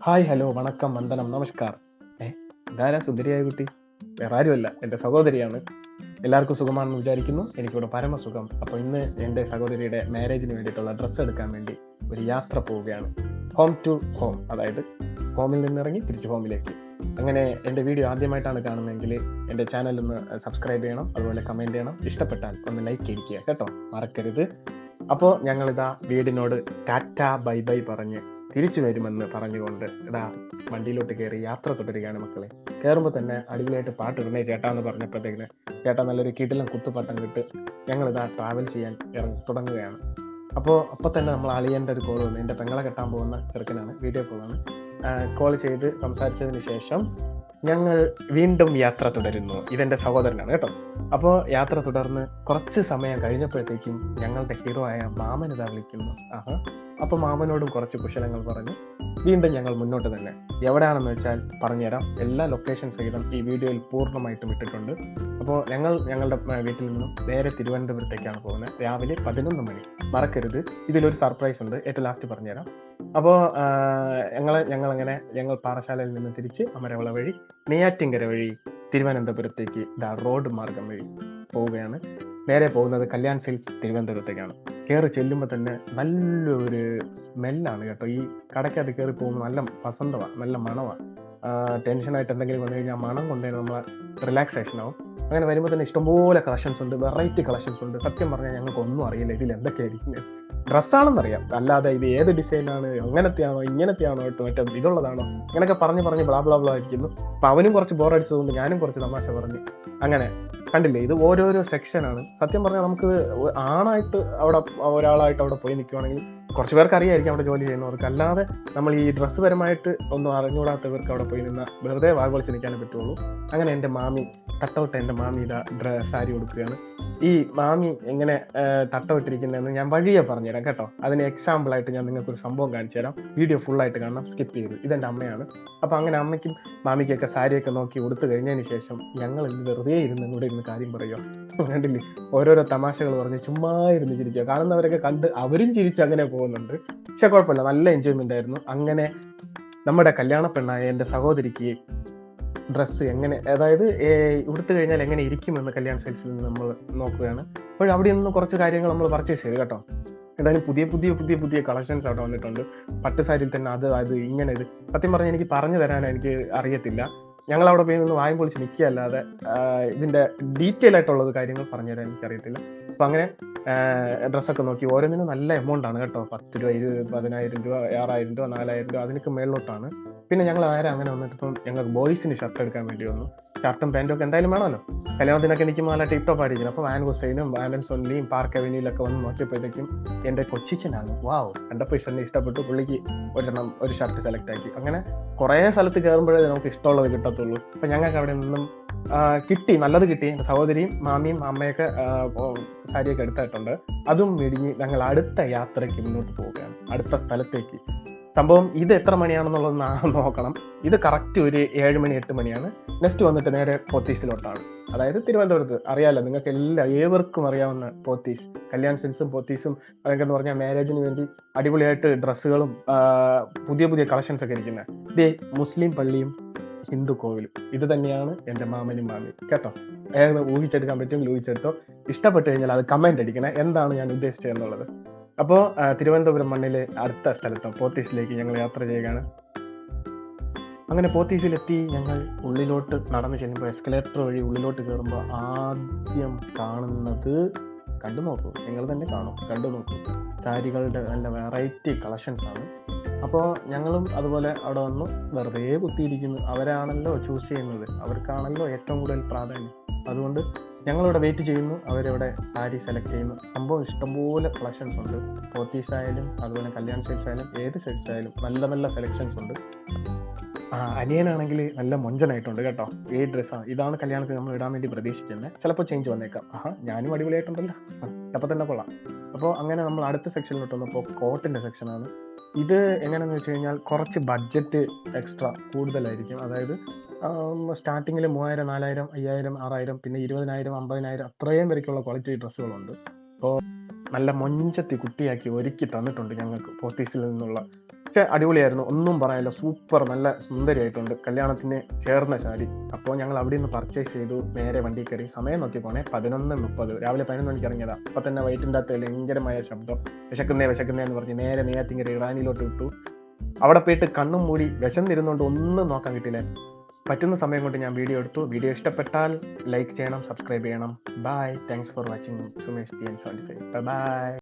Hi, hello, വണക്കം, വന്ദനം, നമസ്കാർ. ഏ ഇതാരാ സുന്ദരിയായ കുട്ടി? വേറെ ആരുമല്ല, എൻ്റെ സഹോദരിയാണ്. എല്ലാവർക്കും സുഖമാണെന്ന് വിചാരിക്കുന്നു. എനിക്കിവിടെ പരമസുഖം. അപ്പോൾ ഇന്ന് എൻ്റെ സഹോദരിയുടെ മാരേജിന് വേണ്ടിയിട്ടുള്ള ഡ്രസ്സ് എടുക്കാൻ വേണ്ടി ഒരു യാത്ര പോവുകയാണ്. ഹോം ടു ഹോം, അതായത് ഹോമിൽ നിന്നിറങ്ങി തിരിച്ച് ഹോമിലേക്ക്. അങ്ങനെ എൻ്റെ വീഡിയോ ആദ്യമായിട്ടാണ് കാണുന്നതെങ്കിൽ എൻ്റെ ചാനൽ ഒന്ന് സബ്സ്ക്രൈബ് ചെയ്യണം, അതുപോലെ കമൻറ്റ് ചെയ്യണം, ഇഷ്ടപ്പെട്ടാൽ ഒന്ന് ലൈക്ക് അടിക്കുക കേട്ടോ, മറക്കരുത്. അപ്പോൾ ഞങ്ങളിതാ വീടിനോട് ടാറ്റ ബൈ ബൈ പറഞ്ഞ് തിരിച്ചു വരുമെന്ന് പറഞ്ഞുകൊണ്ട് ഇതാ വണ്ടിയിലോട്ട് കയറി യാത്ര തുടരുകയാണ് മക്കളെ. കയറുമ്പോൾ തന്നെ അടിപൊളിയായിട്ട് പാട്ടിടണേ ചേട്ടാ എന്ന് പറഞ്ഞപ്പോഴത്തേക്കിന് ചേട്ടാ നല്ലൊരു കിടിലം കുത്തുപാട്ടം കിട്ട് ഞങ്ങളിതാ ട്രാവൽ ചെയ്യാൻ തുടങ്ങുകയാണ്. അപ്പോൾ തന്നെ നമ്മൾ അളിയൻ്റെ ഒരു കോൾ വന്നു. എൻ്റെ പെങ്ങളെ കെട്ടാൻ പോകുന്ന ചെറുക്കനാണ്, വീഡിയോ കോളാണ്. കോൾ ചെയ്ത് സംസാരിച്ചതിന് ശേഷം ഞങ്ങൾ വീണ്ടും യാത്ര തുടരുന്നു. ഇതെൻ്റെ സഹോദരനാണ് കേട്ടോ. അപ്പോൾ യാത്ര തുടർന്ന് കുറച്ച് സമയം കഴിഞ്ഞപ്പോഴത്തേക്കും ഞങ്ങളുടെ ഹീറോ ആയ മാമനിതാ വിളിക്കുന്നു. അപ്പോൾ മാമനോടും കുറച്ച് കുശലങ്ങൾ പറഞ്ഞ് വീണ്ടും ഞങ്ങൾ മുന്നോട്ട് തന്നെ. എവിടെയാണെന്ന് വെച്ചാൽ പറഞ്ഞുതരാം. എല്ലാ ലൊക്കേഷൻ സഹിതം ഈ വീഡിയോയിൽ പൂർണ്ണമായിട്ടും ഇട്ടിട്ടുണ്ട്. അപ്പോൾ ഞങ്ങളുടെ വീട്ടിൽ നിന്നും നേരെ തിരുവനന്തപുരത്തേക്കാണ് പോകുന്നത്. രാവിലെ 11 മണി. മറക്കരുത്. ഇതിലൊരു സർപ്രൈസ് ഉണ്ട്, ഏറ്റവും ലാസ്റ്റ് പറഞ്ഞുതരാം. അപ്പോൾ ഞങ്ങൾ പാറശാലയിൽ നിന്ന് തിരിച്ച് അമരവള വഴി നെയ്യാറ്റിൻകര വഴി തിരുവനന്തപുരത്തേക്ക് റോഡ് മാർഗം വഴി പോവുകയാണ്. നേരെ പോകുന്നത് കല്യാൺ സിൽക്സ് തിരുവനന്തപുരത്തേക്കാണ്. കയറി ചെല്ലുമ്പോൾ തന്നെ നല്ലൊരു സ്മെല്ലാണ് കേട്ടോ. ഈ കടയ്ക്കകത്ത് കയറി പോകുമ്പോൾ നല്ല വസന്തമാണ്, നല്ല മണമാണ്. ടെൻഷനായിട്ട് എന്തെങ്കിലും വന്നു കഴിഞ്ഞാൽ മണം കൊണ്ടുതന്നെ നമ്മളെ റിലാക്സേഷൻ ആവും. അങ്ങനെ വരുമ്പോൾ തന്നെ ഇഷ്ടംപോലെ കളക്ഷൻസ് ഉണ്ട്, വെറൈറ്റി കളക്ഷൻസ് ഉണ്ട്. സത്യം പറഞ്ഞാൽ ഞങ്ങൾക്കൊന്നും അറിയില്ല ഇതിൽ എന്തൊക്കെയായിരിക്കും. ഡ്രസ്സാണെന്നറിയാം, അല്ലാതെ ഇത് ഏത് ഡിസൈനാണ്, അങ്ങനത്തെയാണോ ഇങ്ങനത്തെയാണോ മറ്റേ ഇതുള്ളതാണോ അങ്ങനെയൊക്കെ പറഞ്ഞ് ബ്ലാ ബ്ലാ ബ്ലാ ഇരിക്കുന്നു. അപ്പം അവനും കുറച്ച് ബോറടിച്ചതുകൊണ്ട് ഞാനും കുറച്ച് തമാശ പറഞ്ഞ് അങ്ങനെ കണ്ടില്ലേ, ഇത് ഓരോരോ സെക്ഷനാണ്. സത്യം പറഞ്ഞാൽ നമുക്ക് ആണായിട്ട് ഒരാളായിട്ട് അവിടെ പോയി നിൽക്കുവാണെങ്കിൽ കുറച്ച് പേർക്ക് അറിയായിരിക്കും അവിടെ ജോലി ചെയ്യുന്നവർക്ക്. അല്ലാതെ നമ്മൾ ഈ ഡ്രസ്സ് പരമായിട്ട് ഒന്നും അറിഞ്ഞുകൂടാത്തവർക്ക് അവിടെ പോയി നിന്നാൽ വെറുതെ വാഗൊളിച്ച് നിൽക്കാനേ പറ്റുള്ളൂ. അങ്ങനെ എൻ്റെ മാമി തട്ടവിട്ട എൻ്റെ മാമി സാരി കൊടുക്കുകയാണ്. ഈ മാമി എങ്ങനെ തട്ടവിട്ടിരിക്കുന്നതെന്ന് ഞാൻ വഴിയെ പറഞ്ഞുതരാം കേട്ടോ. അതിന് എക്സാമ്പിളായിട്ട് ഞാൻ നിങ്ങൾക്കൊരു സംഭവം കാണിച്ചു തരാം. വീഡിയോ ഫുള്ളായിട്ട് കാണണം, സ്കിപ്പ് ചെയ്ത്. ഇതെൻ്റെ അമ്മയാണ്. അപ്പോൾ അങ്ങനെ അമ്മയ്ക്കും മാമിക്കൊക്കെ സാരിയൊക്കെ നോക്കി കൊടുത്തു കഴിഞ്ഞതിന് ശേഷം ഞങ്ങൾ വെറുതെ ഇവിടെ ഇരുന്ന് കാര്യം പറയുക. കണ്ടില്ലേ, ഓരോരോ തമാശകൾ പറഞ്ഞ് ചുമ്മാ ഇരുന്ന് ചിരിക്കുക. കാണുന്നവരൊക്കെ കണ്ട് അവരും ചിരിച്ച് അങ്ങനെ പോകുന്നുണ്ട്. പക്ഷെ കുഴപ്പമില്ല, നല്ല എൻജോയ്മെൻ്റ് ആയിരുന്നു. അങ്ങനെ നമ്മുടെ കല്യാണ പെണ്ണായ എൻ്റെ സഹോദരിക്ക് ഡ്രസ്സ് എങ്ങനെ, അതായത് ഉടുത്തു കഴിഞ്ഞാൽ എങ്ങനെ ഇരിക്കുമെന്ന് കല്യാൺ സിൽക്സിൽ നിന്ന് നമ്മൾ നോക്കുകയാണ്. അപ്പോൾ അവിടെ നിന്ന് കുറച്ച് കാര്യങ്ങൾ നമ്മൾ പർച്ചേസ് ചെയ്തു കേട്ടോ. എന്തായാലും പുതിയ കളക്ഷൻസ് അവിടെ വന്നിട്ടുണ്ട്. പട്ട് സാരിയിൽ തന്നെ അത് ഇങ്ങനെ ഇത് സത്യം പറഞ്ഞാൽ എനിക്ക് പറഞ്ഞു തരാൻ എനിക്ക് അറിയത്തില്ല. ഞങ്ങൾ അവിടെ പോയി നിന്ന് വായും പൊളിച്ച് നിൽക്കുകയല്ലാതെ ഇതിൻ്റെ ഡീറ്റെയിൽ ആയിട്ടുള്ളത് കാര്യങ്ങൾ പറഞ്ഞുതരാൻ എനിക്കറിയത്തില്ല. അപ്പം അങ്ങനെ ഡ്രസ്സൊക്കെ നോക്കി ഓരോന്നിനും നല്ല എമൗണ്ട് ആണ് കേട്ടോ. 10 രൂപ, 20, 10,000 രൂപ, 6,000 രൂപ, 4,000 രൂപ, അതിനൊക്കെ മേളിലോട്ടാണ്. പിന്നെ ഞങ്ങൾ അങ്ങനെ വന്നിട്ട് ഇപ്പം ഞങ്ങൾക്ക് ബോയ്സിന് ഷർട്ട് എടുക്കാൻ വേണ്ടി വന്നു. ഷർട്ടും പാൻറ്റും ഒക്കെ എന്തായാലും വേണമല്ലോ. കല്യാണത്തിനൊക്കെ എനിക്ക് നല്ല ടിപ് ടോപ്പ് ആയിരിക്കണം. അപ്പോൾ വാൻ ഹുസൈനും വാലൻസ് ഒൻലിയും പാർക്ക് അവന്യൂലൊക്കെ വന്ന് നോക്കിയപ്പോഴത്തേക്കും എൻ്റെ കൊച്ചിച്ചനാണ്. വാവ്, കണ്ടപ്പോൾ തന്നെ ഇഷ്ടപ്പെട്ടു. പുള്ളിക്ക് ഒരു ഷർട്ട് സെലക്ട് ആക്കി. അങ്ങനെ കുറേ സ്ഥലത്ത് കയറുമ്പോഴേ നമുക്ക് ഇഷ്ടമുള്ളത് കിട്ടത്തുള്ളൂ. അപ്പം ഞങ്ങൾക്ക് അവിടെ നിന്നും കിട്ടി, നല്ലത് കിട്ടി. എൻ്റെ സഹോദരിയും മാമിയും അമ്മയൊക്കെ സാരിയൊക്കെ എടുത്തിട്ടുണ്ട്. അതും മേടിഞ്ഞ് ഞങ്ങൾ അടുത്ത യാത്രയ്ക്ക് മുന്നോട്ട് പോവുകയാണ്, അടുത്ത സ്ഥലത്തേക്ക്. സംഭവം ഇത് എത്ര മണിയാണെന്നുള്ളത് നോക്കണം. ഇത് കറക്റ്റ് ഒരു 7 മണി 8 മണിയാണ്. നെക്സ്റ്റ് വന്നിട്ട് നേരെ പോത്തീസിലോട്ടാണ്, അതായത് തിരുവനന്തപുരത്ത്. അറിയാമല്ലോ, നിങ്ങൾക്ക് ഏവർക്കും അറിയാവുന്ന പോത്തീസ്, കല്യാൺ സിൽക്സും പോത്തീസും അതൊക്കെ എന്ന് പറഞ്ഞാൽ മാരേജിന് വേണ്ടി അടിപൊളിയായിട്ട് ഡ്രസ്സുകളും പുതിയ കളക്ഷൻസ് ഒക്കെ ഇരിക്കുന്നത്. ഇതേ മുസ്ലിം പള്ളിയും ഹിന്ദു കോവിലും ഇത് തന്നെയാണ് എൻ്റെ മാമനും മാമിയും കേട്ടോ. ഊഹിച്ചെടുക്കാൻ പറ്റുമെങ്കിൽ ഊഹിച്ചെടുത്തോ. ഇഷ്ടപ്പെട്ട് കഴിഞ്ഞാൽ അത് കമൻറ്റ് അടിക്കണേ, എന്താണ് ഞാൻ ഉദ്ദേശിച്ചത് എന്നുള്ളത്. അപ്പോൾ തിരുവനന്തപുരം മണ്ണിലെ അടുത്ത സ്ഥലത്ത് പോത്തീസിലേക്ക് ഞങ്ങൾ യാത്ര ചെയ്യുകയാണ്. അങ്ങനെ പോത്തീസിലെത്തി ഞങ്ങൾ ഉള്ളിലോട്ട് നടന്നു ചെല്ലുമ്പോൾ എസ്കലേറ്റർ വഴി ഉള്ളിലോട്ട് കയറുമ്പോൾ ആദ്യം കാണുന്നത്, കണ്ടു നോക്കൂ, നിങ്ങൾ തന്നെ കാണും, കണ്ടു നോക്കൂ, സാരികളുടെ നല്ല വെറൈറ്റി കളക്ഷൻസ് ആണ്. അപ്പോൾ ഞങ്ങളും അതുപോലെ അവിടെ വന്നു വെറുതെ കുത്തിയിരിക്കുന്നു. അവരാണല്ലോ ചൂസ് ചെയ്യുന്നത്, അവർക്കാണല്ലോ ഏറ്റവും കൂടുതൽ പ്രാധാന്യം. അതുകൊണ്ട് ഞങ്ങളിവിടെ വെയിറ്റ് ചെയ്യുന്നു, അവരിവിടെ സാരി സെലക്ട് ചെയ്യുന്നു. സംഭവം ഇഷ്ടംപോലെ കളക്ഷൻസ് ഉണ്ട്. പോത്തീസ് ആയാലും അതുപോലെ കല്യാൺ സിൽക്സ് ആയാലും ഏത് സിൽക്സ് ആയാലും നല്ല സെലക്ഷൻസ് ഉണ്ട്. അനിയനാണെങ്കിൽ നല്ല മൊഞ്ചനായിട്ടുണ്ട് കേട്ടോ. ഈ ഡ്രസ്സാണ്, ഇതാണ് കല്യാണത്തിന് നമ്മൾ ഇടാൻ വേണ്ടി പ്രതീക്ഷിക്കുന്നത്. ചിലപ്പോൾ ചേഞ്ച് വന്നേക്കാം. ഞാനും അടിപൊളിയായിട്ടുണ്ടല്ലോ, അപ്പോൾ തന്നെ കൊള്ളാം. അപ്പോൾ അങ്ങനെ നമ്മൾ അടുത്ത സെക്ഷനിലോട്ട് വന്നപ്പോൾ കോട്ടിൻ്റെ സെക്ഷനാണ്. ഇത് എങ്ങനെയാണെന്ന് വെച്ച് കഴിഞ്ഞാൽ കുറച്ച് ബഡ്ജറ്റ് എക്സ്ട്രാ കൂടുതലായിരിക്കും. അതായത് സ്റ്റാർട്ടിങ്ങിൽ 3,000, 4,000, 5,000, 6,000, പിന്നെ 20,000, 50,000 അത്രയും വരയ്ക്കുള്ള ക്വാളിറ്റി ഡ്രസ്സുകളുണ്ട്. അപ്പോൾ നല്ല മൊഞ്ചത്തി കുട്ടിയാക്കി ഒരുക്കി തന്നിട്ടുണ്ട് ഞങ്ങൾക്ക് പോത്തീസിൽ നിന്നുള്ള പക്ഷെ അടിപൊളിയായിരുന്നു, ഒന്നും പറയാനില്ല. സൂപ്പർ, നല്ല സുന്ദരിയായിട്ടുണ്ട്. കല്യാണത്തിന് ചേർന്ന സാരി. അപ്പോൾ ഞങ്ങൾ അവിടെ നിന്ന് പർച്ചേസ് ചെയ്തു. നേരെ വണ്ടി കയറി. സമയം നോക്കി പോണേ 11:30. രാവിലെ 11 മണിക്ക് ഇറങ്ങിയതാ. അപ്പം തന്നെ വയറ്റിൻ്റെ അകത്ത് ഭയങ്കരമായ ശബ്ദം. വിശക്കുന്നേ എന്ന് പറഞ്ഞ് നേരെ നെയ്യാറ്റിൻകര ഇറാനിലോട്ട് വിട്ടു. അവിടെ പോയിട്ട് കണ്ണും മൂടി വിശന്നിരുന്നുകൊണ്ട് ഒന്നും നോക്കാൻ കിട്ടില്ല. പറ്റുന്ന സമയം കൊണ്ട് ഞാൻ വീഡിയോ എടുത്തു. വീഡിയോ ഇഷ്ടപ്പെട്ടാൽ ലൈക്ക് ചെയ്യണം, സബ്സ്ക്രൈബ് ചെയ്യണം. Bye. Thanks for watching Sumesh PN75. By.